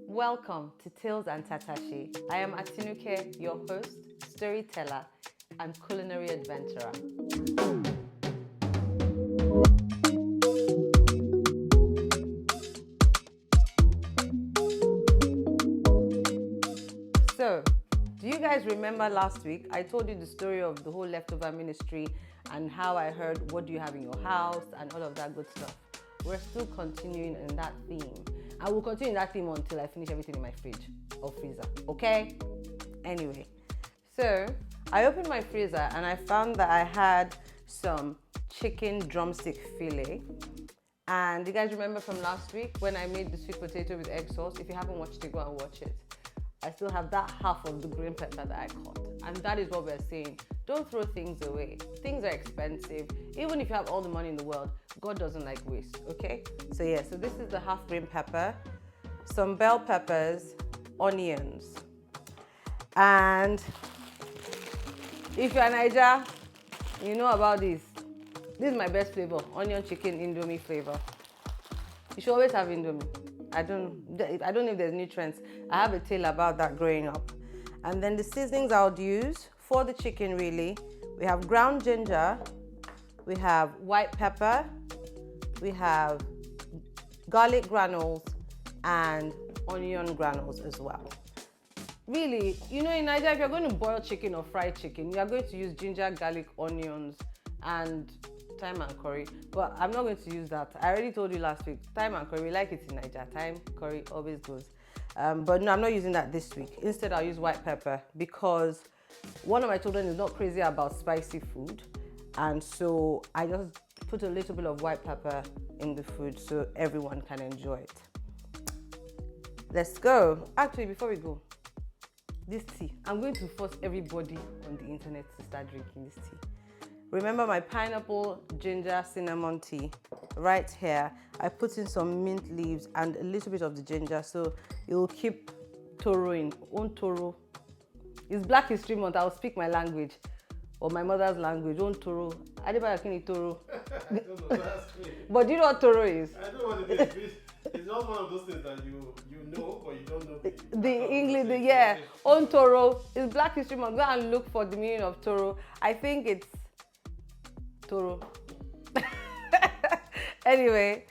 Welcome to Tales and Tatase. I am Atinúkę, your host, storyteller, and culinary adventurer. So, do you guys remember last week I told you the story of the whole leftover ministry and how I heard what do you have in your house and all of that good stuff? We're still continuing in that theme. I will continue in that theme until I finish everything in my fridge or freezer, okay? Anyway, so I opened my freezer and I found that I had some chicken drumstick fillet. And you guys remember from last week when I made the sweet potato with egg sauce? If you haven't watched it, go and watch it. I still have that half of the green pepper that I cut. And that is what we're saying. Don't throw things away. Things are expensive. Even if you have all the money in the world, God doesn't like waste, okay? So yeah, so this is the half green pepper, some bell peppers, onions. And if you're Niger, you know about this. This is my best flavor, onion chicken Indomie flavor. You should always have Indomie. I don't know if there's nutrients. I have a tale about that growing up. And then the seasonings I would use for the chicken really, we have ground ginger, we have white pepper, we have garlic granules and onion granules as well. Really, you know in Nigeria, if you're going to boil chicken or fry chicken, you are going to use ginger, garlic, onions, and thyme and curry, but I'm not going to use that. I already told you last week, thyme and curry, we like it in Nigeria. Thyme, curry always goes. But no, I'm not using that this week. Instead, I'll use white pepper because one of my children is not crazy about spicy food. And so I just put a little bit of white pepper in the food so everyone can enjoy it. Let's go. Actually, before we go, this tea, I'm going to force everybody on the internet to start drinking this tea. Remember my pineapple, ginger, cinnamon tea right here. I put in some mint leaves and a little bit of the ginger so it will keep toroing. On toro. It's Black History Month. I'll speak my language or my mother's language. On toro. Adebayo kini toro. I don't know, that's me. But do you know what toro is? I know what it is. It's not one of those things that you know, but you don't know the English, yeah. On toro. It's Black History Month. Go and look for the meaning of toro. I think it's toro. Anyway,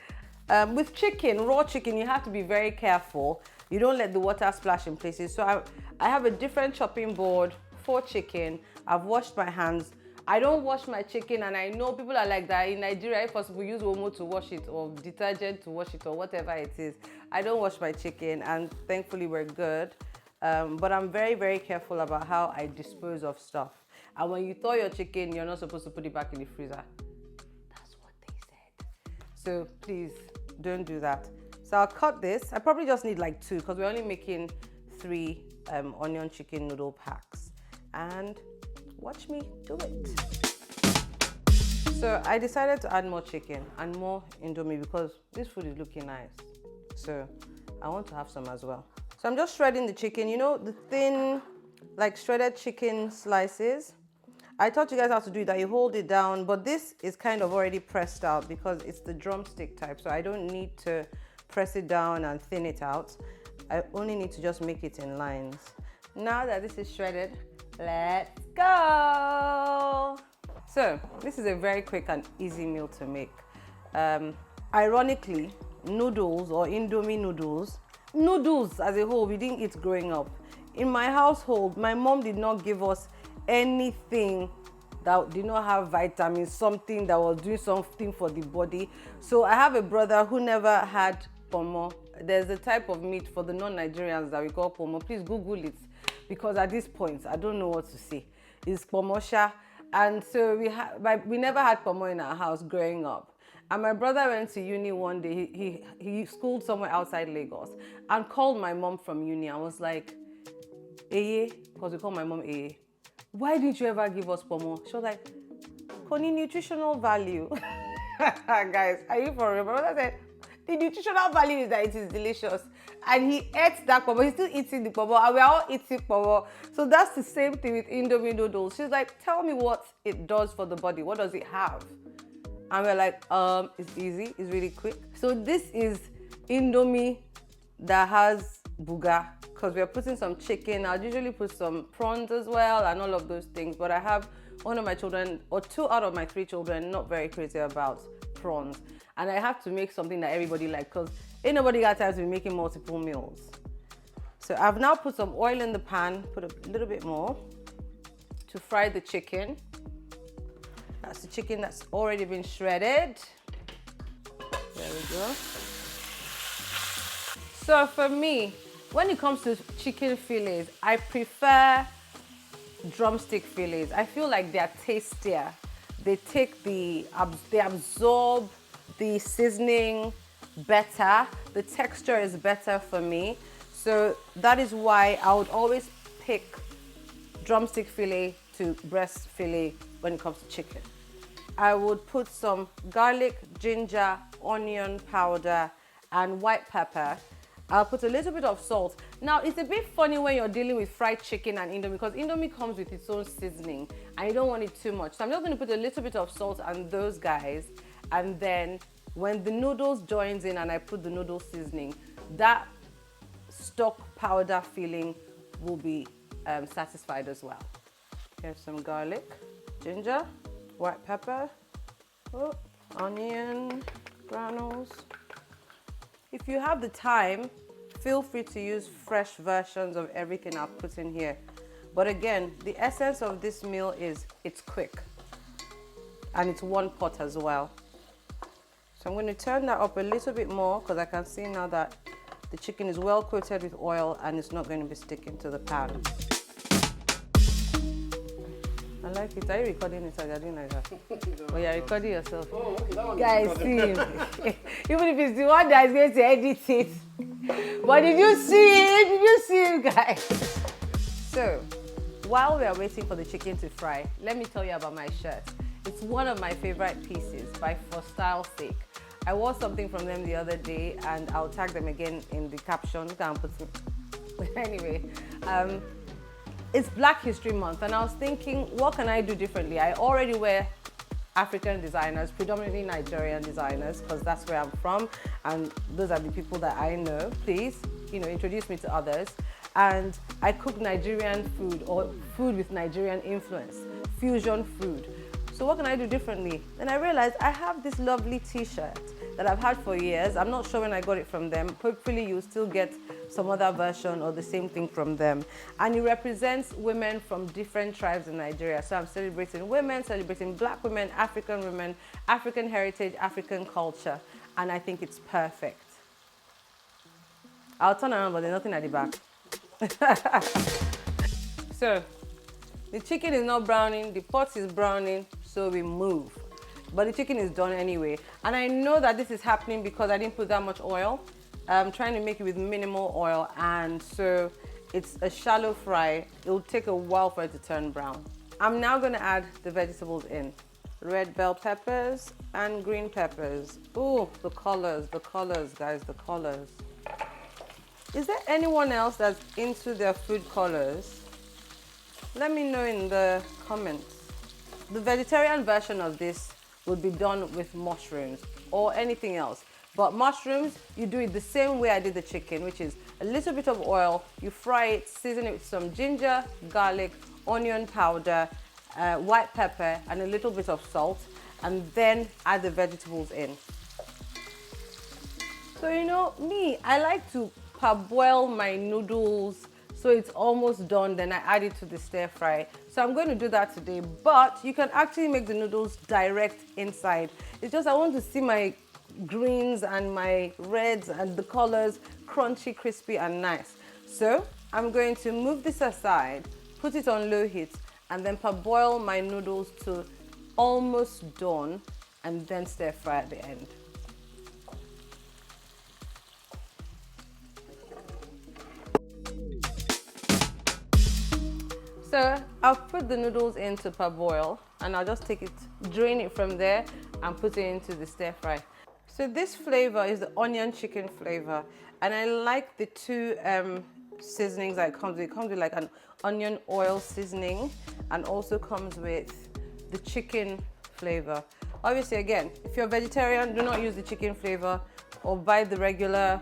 with chicken, raw chicken, you have to be very careful. You don't let the water splash in places. So I have a different chopping board for chicken. I've washed my hands. I don't wash my chicken, and I know people are like that. In Nigeria, if possible, use Omo to wash it or detergent to wash it or whatever it is. I don't wash my chicken, and thankfully we're good. But I'm very, very careful about how I dispose of stuff. And when you thaw your chicken, you're not supposed to put it back in the freezer. That's what they said. So please don't do that. So I'll cut this. I probably just need like 2 because we're only making 3 onion chicken noodle packs. And watch me do it. So I decided to add more chicken and more Indomie because this food is looking nice. So I want to have some as well. So I'm just shredding the chicken. You know, the thin, like shredded chicken slices. I taught you guys how to do it, that you hold it down, but this is kind of already pressed out because it's the drumstick type, so I don't need to press it down and thin it out. I only need to just make it in lines. Now that this is shredded, let's go! So, this is a very quick and easy meal to make. Ironically, noodles or Indomie noodles as a whole, we didn't eat growing up. In my household, my mom did not give us anything that did not have vitamins, something that was doing something for the body. So I have a brother who never had pomo. There's a type of meat for the non-Nigerians that we call pomo. Please Google it because at this point, I don't know what to say. It's pomosha. And so we never had pomo in our house growing up. And my brother went to uni one day. He schooled somewhere outside Lagos and called my mom from uni and was like, Eye, because we call my mom Eye. Why didn't you ever give us pomo? She was like, Connie, nutritional value. Guys, are you for real? My brother said, the nutritional value is that it is delicious. And he ate that pomo. He's still eating the pomo. And we're all eating pomo. So that's the same thing with Indomie noodles. She's like, tell me what it does for the body. What does it have? And we're like, it's easy. It's really quick. So this is Indomie that has bouga because we're putting some chicken. I'll usually put some prawns as well and all of those things, but I have one of my children, or 2 out of my 3 children, not very crazy about prawns, and I have to make something that everybody likes because ain't nobody got time to be making multiple meals. So I've now put some oil in the pan, put a little bit more to fry the chicken. That's the chicken that's already been shredded. There we go. So for me, when it comes to chicken fillets, I prefer drumstick fillets. I feel like they're tastier. They absorb the seasoning better. The texture is better for me. So that is why I would always pick drumstick fillet to breast fillet when it comes to chicken. I would put some garlic, ginger, onion powder, and white pepper. I'll put a little bit of salt. Now, it's a bit funny when you're dealing with fried chicken and Indomie because Indomie comes with its own seasoning and you don't want it too much. So I'm just going to put a little bit of salt on those guys. And then when the noodles joins in and I put the noodle seasoning, that stock powder feeling will be satisfied as well. Here's some garlic, ginger, white pepper, onion, granules. If you have the time, feel free to use fresh versions of everything I've put in here. But again, the essence of this meal is it's quick and it's one pot as well. So I'm going to turn that up a little bit more because I can see now that the chicken is well coated with oil and it's not going to be sticking to the pan. I like it. Are you recording it or you're doing like that? Or you're recording yourself? Oh, okay, that one Guys, see him. Even if it's the one that is going to edit it. But did you see it? Did you see him, guys? So, while we are waiting for the chicken to fry, let me tell you about my shirt. It's one of my favorite pieces for style's sake. I wore something from them the other day and I'll tag them again in the caption. Anyway, it's Black History Month and I was thinking, what can I do differently? I already wear African designers, predominantly Nigerian designers, because that's where I'm from and those are the people that I know. Please, introduce me to others. And I cook Nigerian food or food with Nigerian influence, fusion food. So what can I do differently? Then I realized I have this lovely t-shirt that I've had for years. I'm not sure when I got it from them. Hopefully you'll still get some other version or the same thing from them. And it represents women from different tribes in Nigeria. So I'm celebrating women, celebrating Black women, African heritage, African culture. And I think it's perfect. I'll turn around, but there's nothing at the back. So the chicken is not browning, the pot is browning, so we move. But the chicken is done anyway. And I know that this is happening because I didn't put that much oil. I'm trying to make it with minimal oil, and so it's a shallow fry. It will take a while for it to turn brown. I'm now gonna add the vegetables in. Red bell peppers and green peppers. Ooh, the colors, guys, the colors. Is there anyone else that's into their food colors? Let me know in the comments. The vegetarian version of this would be done with mushrooms or anything else. But mushrooms, you do it the same way I did the chicken, which is a little bit of oil, you fry it, season it with some ginger, garlic, onion powder, white pepper, and a little bit of salt, and then add the vegetables in. So me, I like to parboil my noodles so it's almost done, then I add it to the stir fry. So I'm going to do that today, but you can actually make the noodles direct inside. It's just I want to see my greens and my reds and the colors crunchy, crispy and nice. So I'm going to move this aside, put it on low heat, and then parboil my noodles to almost done and then stir fry at the end. So I'll put the noodles into parboil and I'll just take it, drain it from there and put it into the stir fry. So this flavor is the onion chicken flavor, and I like the two seasonings that it comes with. It comes with like an onion oil seasoning and also comes with the chicken flavor. Obviously, again, if you're vegetarian, do not use the chicken flavor or buy the regular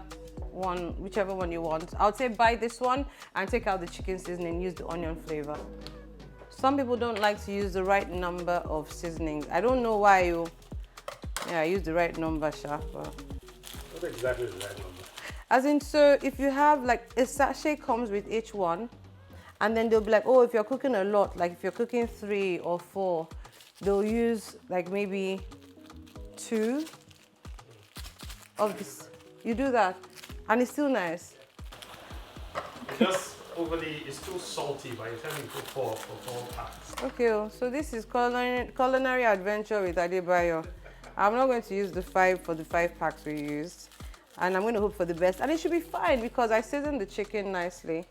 one, whichever one you want. I would say buy this one and take out the chicken seasoning, use the onion flavor. Some people don't like to use the right number of seasonings. I don't know why you... Yeah, I use the right number, Sha. What exactly is the right number? As in, so if you have like a sachet comes with each one, and then they'll be like, oh, if you're cooking a lot, like if you're cooking 3 or 4, they'll use like maybe 2 of this. You do that, and it's still nice. It's just it's too salty by the time you put 4 packs. Okay, so this is culinary adventure with Adebayo. I'm not going to use the 5 for the 5 packs we used, and I'm going to hope for the best. And it should be fine because I seasoned the chicken nicely.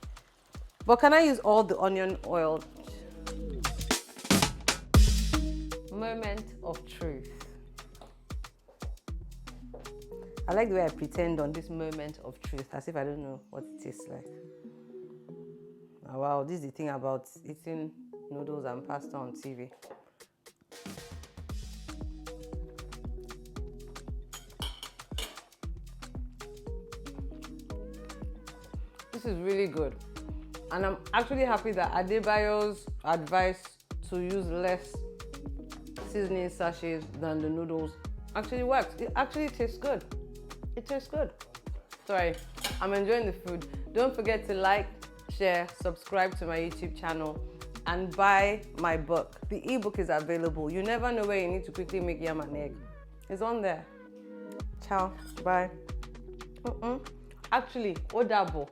But can I use all the onion oil? Moment of truth. I like the way I pretend on this moment of truth, as if I don't know what it tastes like. Oh, wow, this is the thing about eating noodles and pasta on TV. This is really good. And I'm actually happy that Adebayo's advice to use less seasoning sachets than the noodles actually works. It actually tastes good. It tastes good. Sorry, I'm enjoying the food. Don't forget to like, share, subscribe to my YouTube channel, and buy my book. The ebook is available. You never know where you need to quickly make yam and egg. It's on there. Ciao. Bye. Actually, Odabo.